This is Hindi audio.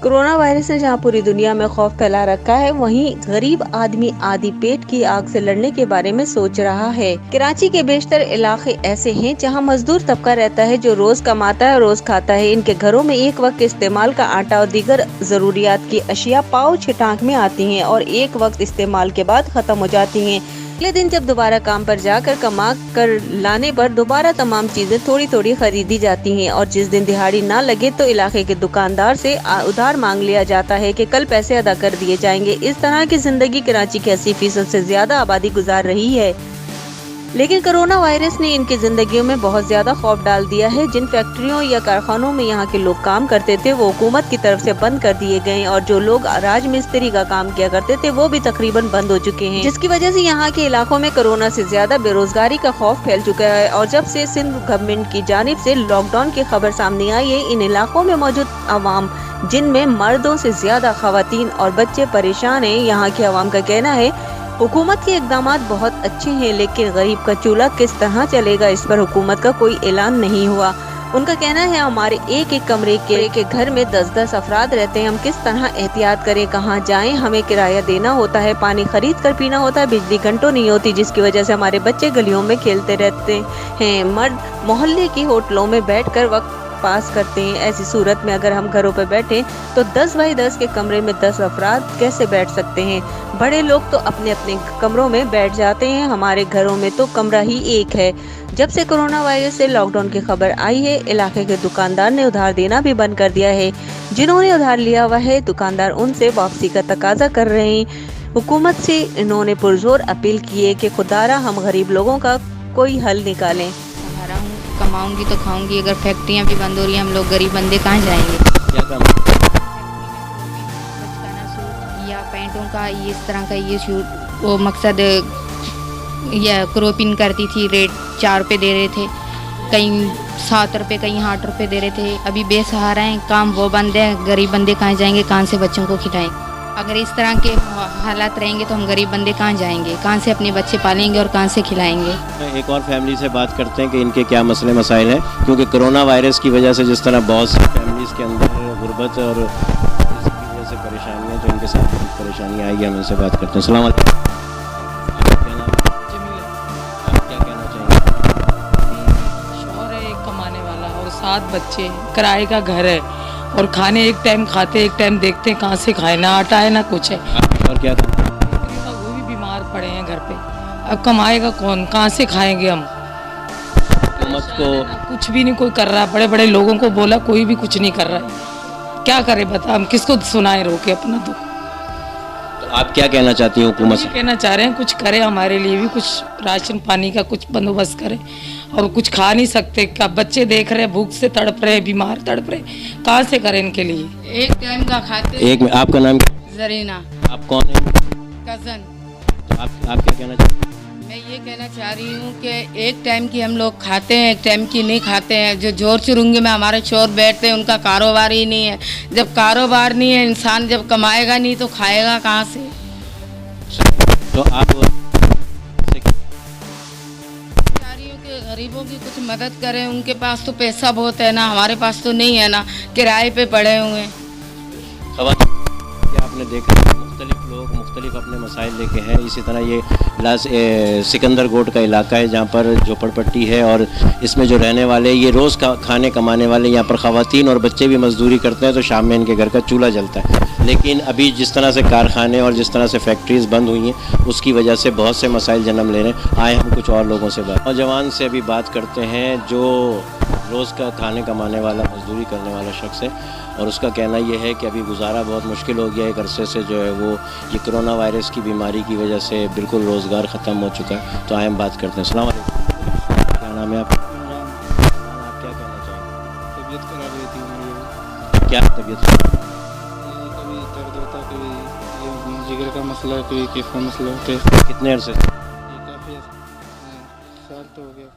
कोरोना वायरस ने जहां पूरी दुनिया में खौफ फैला रखा है, वहीं गरीब आदमी आधी पेट की आग से लड़ने के बारे में सोच रहा है। कराची के बेशतर इलाके ऐसे हैं जहां मजदूर तबका रहता है जो रोज कमाता है और रोज खाता है। इनके घरों में एक वक्त इस्तेमाल का आटा और दीगर जरूरियात की अशिया पाव छिटांक में आती हैं और एक वक्त इस्तेमाल के बाद खत्म हो जाती हैं। अगले दिन जब दोबारा काम पर जाकर कमा कर लाने पर दोबारा तमाम चीजें थोड़ी थोड़ी खरीदी जाती हैं और जिस दिन दिहाड़ी ना लगे तो इलाके के दुकानदार से उधार मांग लिया जाता है कि कल पैसे अदा कर दिए जाएंगे। इस तरह की जिंदगी कराची की 80% से ज्यादा आबादी गुजार रही है। लेकिन कोरोना वायरस ने इनकी जिंदगियों में बहुत ज्यादा खौफ डाल दिया है। जिन फैक्ट्रियों या कारखानों में यहाँ के लोग काम करते थे वो हुकूमत की तरफ से बंद कर दिए गए और जो लोग राज मिस्त्री का काम किया करते थे वो भी तकरीबन बंद हो चुके हैं, जिसकी वजह से यहाँ के इलाकों में कोरोना से ज्यादा बेरोजगारी का खौफ फैल चुका है। और जब से सिंध गवर्नमेंट की जानिब से लॉकडाउन की खबर सामने आई है, इन इलाकों में मौजूद अवाम जिनमें मर्दों से ज्यादा खवातीन और बच्चे परेशान हैं। यहाँ के अवाम का कहना है हुकूमत के इकदामात बहुत अच्छे हैं, लेकिन गरीब का चूल्हा किस तरह चलेगा इस पर हुकूमत का कोई ऐलान नहीं हुआ। उनका कहना है हमारे एक एक कमरे के घर में 10-10 अफराद रहते हैं, हम किस तरह एहतियात करें, कहाँ जाएं, हमें किराया देना होता है, पानी खरीद कर पीना होता है, बिजली घंटों नहीं होती, जिसकी वजह से हमारे बच्चे गलियों में खेलते रहते हैं, मर्द मोहल्ले की होटलों में बैठकर वक्त पास करते हैं। ऐसी सूरत में अगर हम घरों पर बैठे तो 10 बाई 10 के कमरे में 10 अफराद कैसे बैठ सकते हैं। बड़े लोग तो अपने अपने कमरों में बैठ जाते हैं, हमारे घरों में तो कमरा ही एक है। जब से कोरोना वायरस से लॉकडाउन की खबर आई है, इलाके के दुकानदार ने उधार देना भी बंद कर दिया है। जिन्होंने उधार लिया हुआ है दुकानदार उनसे वापसी का तकाजा कर रहे हैं। हुकूमत से इन्होंने पुरजोर अपील की है कि खुदारा हम गरीब लोगों का कोई हल निकालें। कमाऊंगी तो खाऊंगी, अगर फैक्ट्रियां भी बंद हो रही हैं हम लोग गरीब बंदे कहाँ जाएंगे। क्या काम? बचकाना सूट या पैंटों का इस तरह का ये सूट, वो मकसद या क्रोपिन करती थी, रेट 4 रुपये दे रहे थे, कहीं 7 रुपये, कहीं 8 रुपये दे रहे थे। अभी बेसहारा हैं, काम वो बंद है, गरीब बंदे कहाँ जाएंगे, कहाँ से बच्चों को खिलाएंगे। अगर इस तरह के हालात रहेंगे तो हम गरीब बंदे कहाँ जाएंगे, कहाँ से अपने बच्चे पालेंगे और कहाँ से खिलाएंगे। एक और फैमिली से बात करते हैं कि इनके क्या मसले मसाइल हैं, क्योंकि कोरोना वायरस की वजह से जिस तरह बहुत सी फैमिलीज़ के अंदर गुर्बत और इसकी वजह से परेशानियाँ, जो इनके साथ परेशानियाँ आई है, हम इनसे बात करते हैं। अस्सलाम वालेकुम। क्या नाम है? आप क्या कहना चाहेंगे? शौहर है एक कमाने वाला और 7 बच्चे, किराए का घर है और खाने एक टाइम खाते एक टाइम देखते हैं कहाँ से खाए, ना आटा है ना कुछ है। और क्या करते हैं? वो भी बीमार पड़े हैं घर पे, अब कमाएगा कौन, कहाँ से खाएंगे हम। हुकूमत को कुछ भी नहीं कोई कर रहा, बड़े बड़े लोगों को बोला कोई भी कुछ नहीं कर रहा है। क्या करे बता, हम किसको सुनाए रोके अपना दुख। तो आप क्या कहना चाहती हैं हुकूमत से? कहना चाह रहे हैं कुछ करे, हमारे लिए भी कुछ राशन पानी का कुछ बंदोबस्त करे। और कुछ खा नहीं सकते, क्या बच्चे देख रहे हैं भूख से तड़प रहे, बीमार तड़प रहे, कहाँ से करें इनके लिए। एक टाइम का खाते। एक में आपका नाम क्या? जरीना। आप कौन है? कजन। तो आप क्या कहना चाहते हैं? मैं ये कहना चाह रही हूँ कि एक टाइम की हम लोग खाते हैं, एक टाइम की नहीं खाते हैं। जो जोर चुरुंगे में हमारे चोर बैठते हैं उनका कारोबार ही नहीं है। जब कारोबार नहीं है, इंसान जब कमाएगा नहीं तो खाएगा कहाँ से। तो आप गरीबों की कुछ मदद करें, उनके पास तो पैसा बहुत है ना, हमारे पास तो नहीं है ना, किराए पे पड़े हुए हैं। आपने देखा मुख्तलिफ लोग मुख्तलिफ अपने मसाइल लेके हैं। इसी तरह ये सिकंदर गोट का इलाका है जहाँ पर झोपड़पट्टी है और इसमें जो रहने वाले ये रोज़ का खाने कमाने वाले, यहाँ पर ख़वातीन और बच्चे भी मजदूरी करते हैं, तो शाम में इनके घर का चूल्हा जलता है। लेकिन अभी जिस तरह से कारखाने और जिस तरह से फैक्ट्रीज़ बंद हुई हैं उसकी वजह से बहुत से मसाइल जन्म ले रहे हैं। आए हम कुछ और लोगों से नौजवान से अभी बात करते हैं जो रोज़ का खाने कमाने वाला, मजदूरी करने वाला शख्स है, और उसका कहना यह है कि अभी गुजारा बहुत मुश्किल हो गया है। एक अरसे से जो है वो ये कोरोना वायरस की बीमारी की वजह से बिल्कुल रोज़गार ख़त्म हो चुका है। तो आए हम बात करते हैं। अस्सलाम वालेकुम। क्या नाम है आपका? आप क्या कहना चाहेंगे? तबीयत खराब रहती है मेरी। क्या तबीयत खराब? कभी दर्द होता, कभी ये जिगर का मसला, कभी किस का मसला होता है। कितने अरसे से? ये काफ़ी साल तो हो गया।